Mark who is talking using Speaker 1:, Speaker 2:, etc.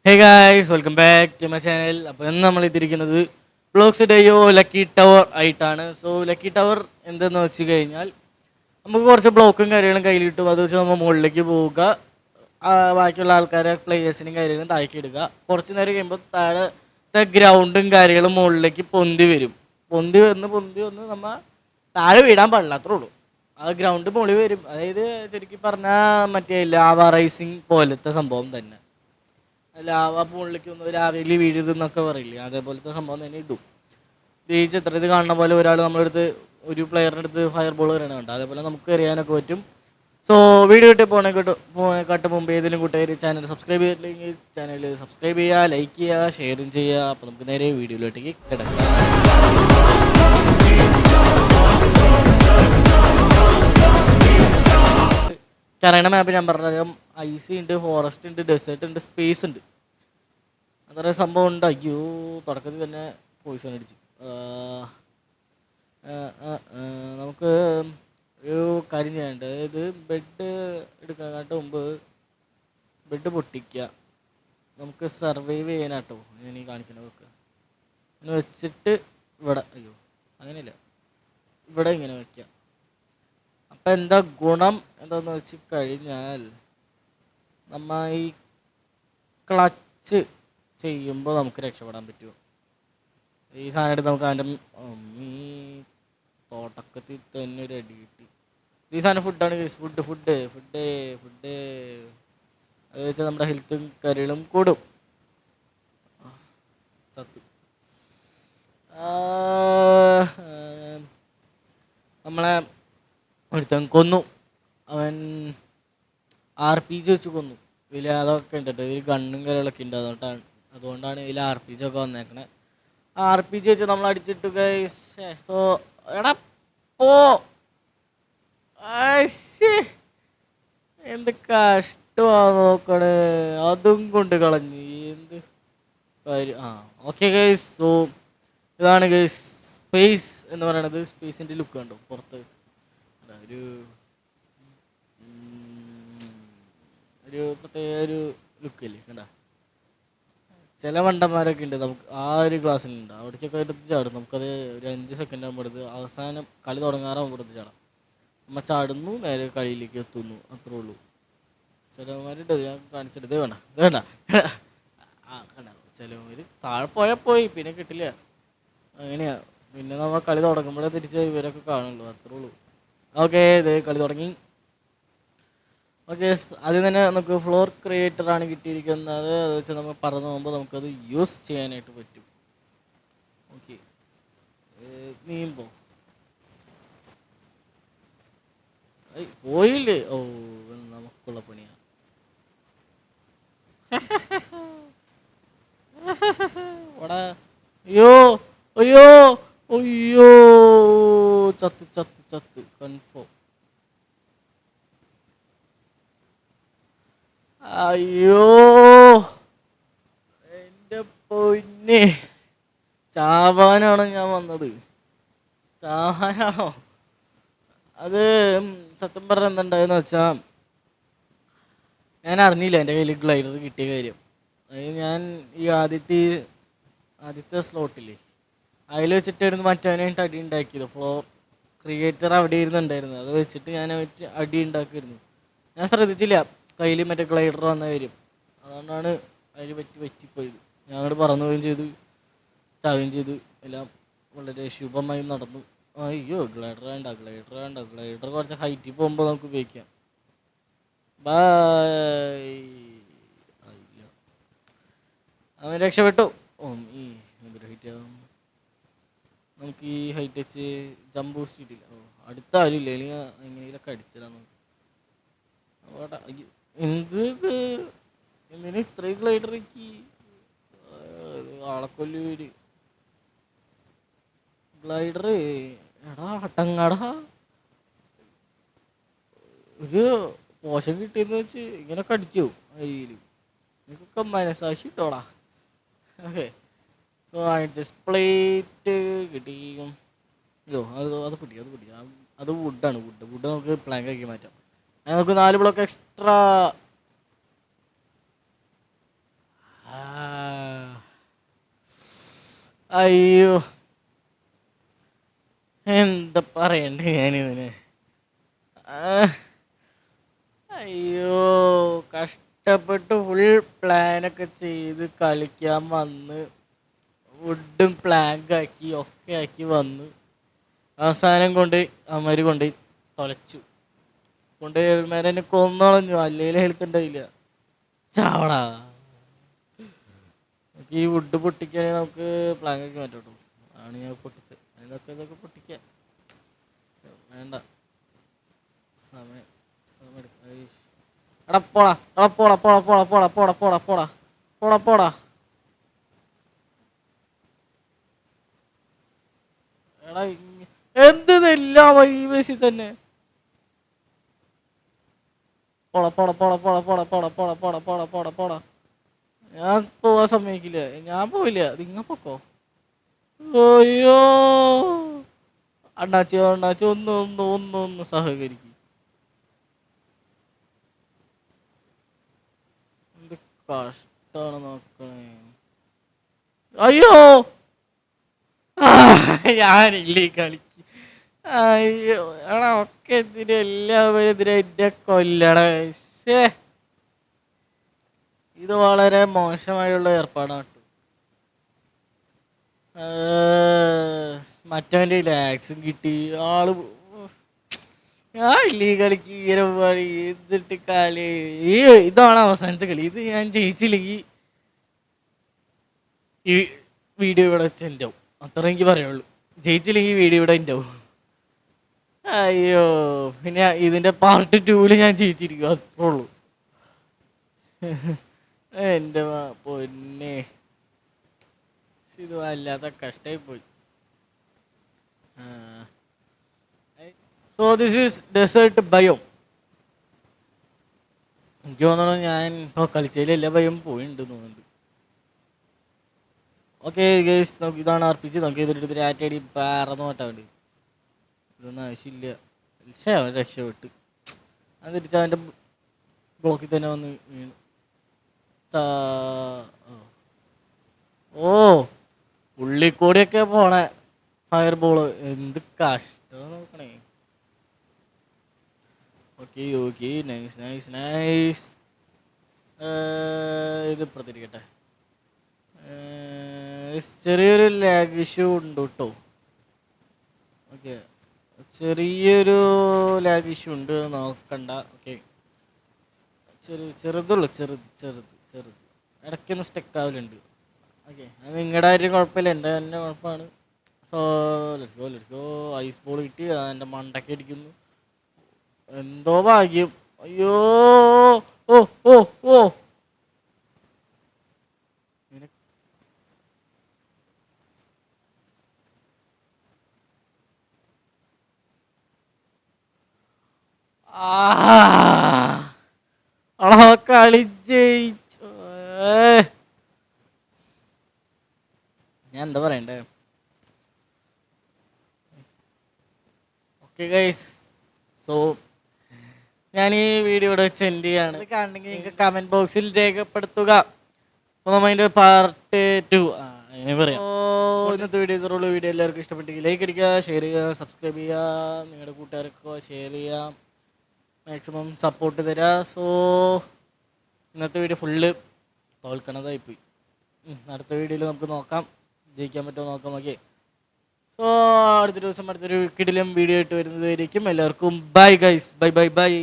Speaker 1: Hey guys, welcome back to my channel. അപ്പോൾ ഇന്ന് നമ്മൾ എത്തിയിരിക്കുന്നത് ബ്ലോക്സ് ഡേയോ ലക്കി ടവർ ആയിട്ടാണ്. സോ ലക്കി ടവർ എന്തെന്ന് വെച്ച് കഴിഞ്ഞാൽ നമുക്ക് കുറച്ച് ബ്ലോക്കും കാര്യങ്ങളും കയ്യിൽ കിട്ടും. അത് വെച്ച് നമ്മൾ മുകളിലേക്ക് പോവുക, ബാക്കിയുള്ള ആൾക്കാരെ പ്ലേയേഴ്സിനും കാര്യങ്ങളും താഴേക്ക് ഇടുക. കുറച്ച് നേരം കഴിയുമ്പോൾ താഴത്തെ ഗ്രൗണ്ടും കാര്യങ്ങളും മുകളിലേക്ക് പൊന്തി വരും. പൊന്തി വന്ന് നമ്മൾ താഴെ വീടാൻ പാടില്ല, അത്രേ ഉള്ളൂ. ആ ഗ്രൗണ്ട് മുകളിൽ വരും. അതായത് ശരിക്കും പറഞ്ഞാൽ മറ്റേ ലാവ റൈസിങ് പോലത്തെ സംഭവം തന്നെ. ലാവ മുകളിലേക്ക് ഒന്ന് രാവിലെ വീഴുന്നൊക്കെ പറയില്ലേ, അതേപോലത്തെ സംഭവം തന്നെ ഇതും. ഈ ചിത്രത്തിൽ കാണുന്ന പോലെ ഒരാൾ നമ്മളെടുത്ത് ഒരു പ്ലെയറിൻ്റെ അടുത്ത് ഫയർ ബോൾ എറിയണ കണ്ട, അതേപോലെ നമുക്ക് എറിയാനൊക്കെ പറ്റും. സോ വീഡിയോ കിട്ടി പോണേക്കാട്ട് മുമ്പ് ഏതെങ്കിലും കൂട്ടുകാർ ചാനൽ സബ്സ്ക്രൈബ് ചെയ്തില്ലെങ്കിൽ ചാനൽ സബ്സ്ക്രൈബ് ചെയ്യുക, ലൈക്ക് ചെയ്യുക, ഷെയറും ചെയ്യുക. അപ്പോൾ നമുക്ക് നേരെ വീഡിയോയിലോട്ടേക്ക് കിടക്കാം. അറിയണ മാപ്പ് ഞാൻ പറഞ്ഞാൽ ഐസി ഉണ്ട്, ഫോറസ്റ്റ് ഉണ്ട്, ഡെസേർട്ട് ഉണ്ട്, സ്പേസ് ഉണ്ട്. അത്ര സംഭവം ഉണ്ട്. അയ്യോ, തുടക്കത്തിൽ തന്നെ പോയിസൺ അടിച്ചു. നമുക്ക് ഒരു കാര്യം ചെയ്യാനുണ്ട്. അതായത് ബെഡ് എടുക്കാനായിട്ട് മുമ്പ് ബെഡ് പൊട്ടിക്കുക. നമുക്ക് സർവൈവ് ചെയ്യാനാട്ടോ ഞാൻ ഈ കാണിക്കണതൊക്കെ ഇങ്ങനെ വെച്ചിട്ട് ഇവിടെ, അയ്യോ അങ്ങനെയല്ല, ഇവിടെ ഇങ്ങനെ വയ്ക്കാം. അപ്പം എന്താ ഗുണം എന്താന്ന് വെച്ച് കഴിഞ്ഞാൽ, നമ്മ ഈ ക്ലച്ച് ചെയ്യുമ്പോൾ നമുക്ക് രക്ഷപ്പെടാൻ പറ്റുമോ? ഈ സാധനം എടുത്ത് നമുക്ക് അതിൻ്റെ ഈ തോട്ടക്കത്തിൽ തന്നെ ഒരു അടി കിട്ടി. ഈ സാധനം ഫുഡാണ്, ഫുഡ് ഫുഡ് ഫുഡ് ഫുഡ് അത് വെച്ചാൽ നമ്മുടെ ഹെൽത്തും കാര്യങ്ങളും കൂടും. സത്തു നമ്മളെ ഒരുത്തൻ കൊന്നു. അവൻ RPG വെച്ച് കൊന്നു. ഇതിൽ അതൊക്കെ ഉണ്ട് കേട്ടോ, ഇതിൽ ഗണ്ണും കാര്യങ്ങളൊക്കെ ഉണ്ട്. അതുകൊണ്ടാണ് ഇതിൽ RPG ഒക്കെ വന്നേക്കണേ. RPG വെച്ച് നമ്മൾ അടിച്ചിട്ട് ഗൈസ്. സോ എടാ പോ, എന്ത് കഷ്ടമാ നോക്കണേ, അതും കൊണ്ട് കളഞ്ഞു. എന്ത് കാര്യം. ഓക്കെ ഗൈസ്, സോ ഇതാണ് ഗൈസ് സ്പേസ് എന്ന് പറയണത്. സ്പേസിൻ്റെ ലുക്ക് കണ്ടോ പുറത്ത്? ഒരു ഒരു പ്രത്യേക ഒരു ലുക്കില്ലേ കണ്ട. ചില വണ്ടന്മാരൊക്കെ ഉണ്ട് നമുക്ക് ആ ഒരു ക്ലാസ്സിലുണ്ട്, അവിടേക്കൊക്കെ എടുത്ത് ചാടും. നമുക്കത് ഒരു 5 സെക്കൻഡ് ആകുമ്പോൾ എടുത്ത് അവസാനം കളി തുടങ്ങാറാകുമ്പോൾ എടുത്ത് ചാടാം. നമ്മൾ ചാടുന്നു, നേരെ കളിയിലേക്ക് എത്തുന്നു, അത്രേ ഉള്ളൂ. ചിലവന്മാരുണ്ട്, ഞാൻ കാണിച്ചിട്ട് ഇത് വേണ്ട ഇത് വേണ്ട കണ്ട. ചിലവന്മാർ താഴെ പോയാൽ പോയി, പിന്നെ കിട്ടില്ല. അങ്ങനെയാ. പിന്നെ നമ്മൾ കളി തുടങ്ങുമ്പോഴേ തിരിച്ച് ഇവരൊക്കെ കാണുള്ളൂ, അത്രേ ഉള്ളൂ. ഓക്കെ, ഇത് കളി തുടങ്ങി. ഓക്കെ, ആദ്യം തന്നെ നമുക്ക് ഫ്ലോർ ക്രിയേറ്ററാണ് കിട്ടിയിരിക്കുന്നത്. അത് വെച്ച് നമ്മൾ പറന്നു പോകുമ്പോൾ നമുക്കത് യൂസ് ചെയ്യാനായിട്ട് പറ്റും. ഓക്കെ, നീയുമ്പോ പോയില്ലേ? ഓ, നമുക്കുള്ള പണിയാ. അയ്യോ അയ്യോ അയ്യോ, ചത്ത് ചത്ത് ചത്ത് കൺഫേം. അയ്യോ എൻ്റെ പൊന്നെ, ചാവാനാണോ ഞാൻ വന്നത്? ചാവാനാണോ? അത് സത്യം പറഞ്ഞ എന്തുണ്ടായെന്ന് വെച്ചാൽ, ഞാൻ അറിഞ്ഞില്ല എൻ്റെ കയ്യിൽ ഗ്ലൈഡർ കിട്ടിയ കാര്യം. അതായത് ഞാൻ ഈ ആദ്യത്തെ സ്ലോട്ടില്ലേ, അതിൽ വെച്ചിട്ടായിരുന്നു മറ്റവനായിട്ട് അടി ഉണ്ടാക്കിയത്. ഫ്ലോർ ക്രിയേറ്റർ അവിടെ ഇരുന്നുണ്ടായിരുന്നു, അത് വെച്ചിട്ട് ഞാൻ അടി ഉണ്ടാക്കിയിരുന്നു. ഞാൻ ശ്രദ്ധിച്ചില്ല കയ്യിൽ മറ്റേ ഗ്ലൈഡർ വന്ന കാര്യം. അതുകൊണ്ടാണ് അതിൽ പറ്റിപ്പോയത്. ഞാൻ അങ്ങോട്ട് പറന്നു പോവുകയും ചെയ്തു, ചാവുകയും ചെയ്തു. എല്ലാം വളരെ ശുഭമായി നടന്നു. അയ്യോ, ഗ്ലൈഡർ വേണ്ട ഗ്ലൈഡർ കുറച്ച് ഹൈറ്റിൽ പോകുമ്പോൾ നമുക്ക് ഉപയോഗിക്കാം. ബൈ. അയ്യോ, അവൻ രക്ഷപ്പെട്ടു. ഈ നമുക്ക് ഈ ഹൈറ്റ് വെച്ച് ജമ്പ് ബൂസ്റ്റ് കിട്ടില്ല. അടുത്ത ആരുമില്ല, അല്ലെങ്കിൽ എങ്ങനെയൊക്കെ അടിച്ചതാണ്. എന്ത് എന്തിനാ ഇത്രയും ഗ്ലൈഡറേക്ക് ആളക്കൊല്ലൂര് ഗ്ലൈഡർ? എടാ അട്ടങ്ങാടാ, ഒരു പോഷൻ കിട്ടിയെന്ന് വെച്ച് ഇങ്ങനൊക്കെ അടിച്ചു അരിയിൽ. നിനക്കൊക്കെ മനസ്സാക്ഷി ഇട്ടോടാ. ഓക്കെ, പ്ലേറ്റ് കിട്ടി. അയ്യോ, അത് പിടി. അത് വുഡാണ്. വുഡ് നമുക്ക് പ്ലാങ്ക് ആക്കി മാറ്റാം. നമുക്ക് 4 ബ്ലോക്ക് എക്സ്ട്രാ. അയ്യോ, എന്താ പറയണ്ടേ ഞാനിതിന്. ആ, അയ്യോ, കഷ്ടപ്പെട്ട് ഫുൾ പ്ലാനൊക്കെ ചെയ്ത് കളിക്കാൻ വന്ന് വുഡും പ്ലാങ്ക് ആക്കി ഒക്കെ ആക്കി വന്ന് അവസാനം കൊണ്ട് അവന്മാര് കൊണ്ട് തൊലച്ചു. കൊണ്ട് അവന്മാരെ എന്നെ കൊന്നളഞ്ഞു, അല്ലെങ്കിൽ ഹെൽത്ത് ഉണ്ടായില്ല. ചാവടാ. ഈ വുഡ് പൊട്ടിക്കുകയാണെങ്കിൽ നമുക്ക് പ്ലാങ്ക് ആക്കി മാറ്റോട്ടോ. ആണ് ഞാൻ പൊട്ടിച്ചത്. ഇതൊക്കെ പൊട്ടിക്കാം. വേണ്ട, സമയം സമയം എടുക്കാം. എടാ പോടാ, എടാ പോടാ പോടാ പോടാ പോടാ പോടാ പോടാ പോടാ പോടാ പോടാ. എടാ എന്തെല്ലാം ഈ വയസ്സിൽ തന്നെ. പോടാ പോടാ പോടാ പോടാ പോടാ പോടാ പോടാ പോടാ പോടാ പോടാ പോടാ. ഞാൻ പോവാൻ സമ്മതിക്കില്ല, ഞാൻ പോവില്ല, നിങ്ങ പൊക്കോ. അയ്യോ, അണ്ണാച്ചി അണ്ണാച്ചി ഒന്ന് ഒന്ന് ഒന്ന് ഒന്ന് സഹകരിക്കും. എന്ത് കഷ്ടാണ് നോക്കണേ. അയ്യോ, ഞാനില്ലേ കളിക്ക്. അയ്യോ എടാ, ഒക്കെ എന്തിനും എല്ലാവരും ഇതിനെ എന്നെ കൊല്ലണ. ശ്ശേ, ഇത് വളരെ മോശമായുള്ള ഏർപ്പാടാണ്. മറ്റവൻ്റെ ലാക്സും കിട്ടി ആള്. ഞാൻ ഇല്ലേ കളിക്ക് ഇങ്ങനെ പണി എന്നിട്ട് കളി. ഈ ഇതാണ് അവസാനത്തെ കളി. ഇത് ഞാൻ ജയിച്ചില്ലെങ്കിൽ ഈ വീഡിയോ ഇവിടെ വെച്ച് എൻ്റെ ആവും. അത്ര എനിക്ക് പറയുള്ളൂ. ജയിച്ചില്ലെങ്കിൽ വീഡിയോ ഇവിടെ എൻ്റെ ആവും. അയ്യോ, പിന്നെ ഇതിന്റെ പാർട്ട് 2 ഞാൻ ജയിച്ചിരിക്കും, അത്രേ ഉള്ളൂ. എൻ്റെ പൊന്നെ, ഇത് വല്ലാത്ത കഷ്ടായി പോയി. So this is desert biome. എനിക്ക് തോന്നണം ഞാൻ ഇപ്പോൾ കളിച്ചതിൽ എല്ലാ ബയം പോയിട്ടുണ്ട് തോന്നുന്നുണ്ട്. ഓക്കെ ഗൈസ്, നമുക്ക് ഇതാണ് RPG. നമുക്ക് ഇതിട്ട് രാറ്റടി പാറന്ന് മാറ്റാണ്ട്. ഇതൊന്നും ആവശ്യമില്ല. പക്ഷേ അവൻ രക്ഷപ്പെട്ട് അത് തിരിച്ച് അവൻ്റെ ബ്ലോക്കിൽ തന്നെ വന്ന് വീണു. ഓ, ഉള്ളിക്കൂടിയൊക്കെ പോണേ ഫയർ ബോള്. എന്ത് കഷ്ടം നോക്കണേ. Okay okay, nice nice nice. ഇത് ഇപ്പുറത്തിരിക്കട്ടെ. ചെറിയൊരു ലാഗ് ഇഷ്യൂ ഉണ്ട് കേട്ടോ. ഓക്കെ, ചെറിയൊരു ലാഗ് ഇഷ്യൂ ഉണ്ട്, നോക്കണ്ട. ഓക്കെ, ചെറുതുള്ളൂ, ചെറുത് ഇടയ്ക്കൊന്ന് സ്റ്റക്ക് ആവലുണ്ട്. ഓക്കെ, അത് നിങ്ങളുടെ ആരും കുഴപ്പമില്ല, എൻ്റെ തന്നെ കുഴപ്പമാണ്. So let's go. Ice ball കിട്ടി, എൻ്റെ മണ്ടയ്ക്ക് അടിക്കുന്നു. എന്തോ ഭാഗ്യം. അയ്യോ, ഓ ഓ ഓ, കളി ജയിച്ചു. ഞാൻ എന്താ പറയണ്ടേ. ഓക്കെ ഗൈസ്, സോ ഞാൻ ഈ വീഡിയോ ഇവിടെ വെച്ച് എൻഡ് ചെയ്യാണ്. കാണണമെങ്കിൽ നിങ്ങൾക്ക് കമൻറ്റ് ബോക്സിൽ രേഖപ്പെടുത്തുക. അപ്പോൾ നമ്മൾ അതിൻ്റെ പാർട്ട് 2 പറയാം. ഇന്നത്തെ വീഡിയോ ഇത്രയുള്ള വീഡിയോ എല്ലാവർക്കും ഇഷ്ടപ്പെട്ടെങ്കിൽ ലൈക്ക് അടിക്കുക, ഷെയർ ചെയ്യുക, സബ്സ്ക്രൈബ് ചെയ്യുക, നിങ്ങളുടെ കൂട്ടുകാർക്കൊക്കെ ഷെയർ ചെയ്യുക, മാക്സിമം സപ്പോർട്ട് തരിക. സോ ഇന്നത്തെ വീഡിയോ ഫുള്ള് തോൽക്കണതായിപ്പോയി. അടുത്ത വീഡിയോയിൽ നമുക്ക് നോക്കാം, ജയിക്കാൻ പറ്റുമോ നോക്കാം. ഓക്കെ, സോ അടുത്ത ദിവസം അടുത്തൊരു കിടിലം വീഡിയോ ആയിട്ട് വരുന്നതായിരിക്കും. എല്ലാവർക്കും bye guys, bye bye bye.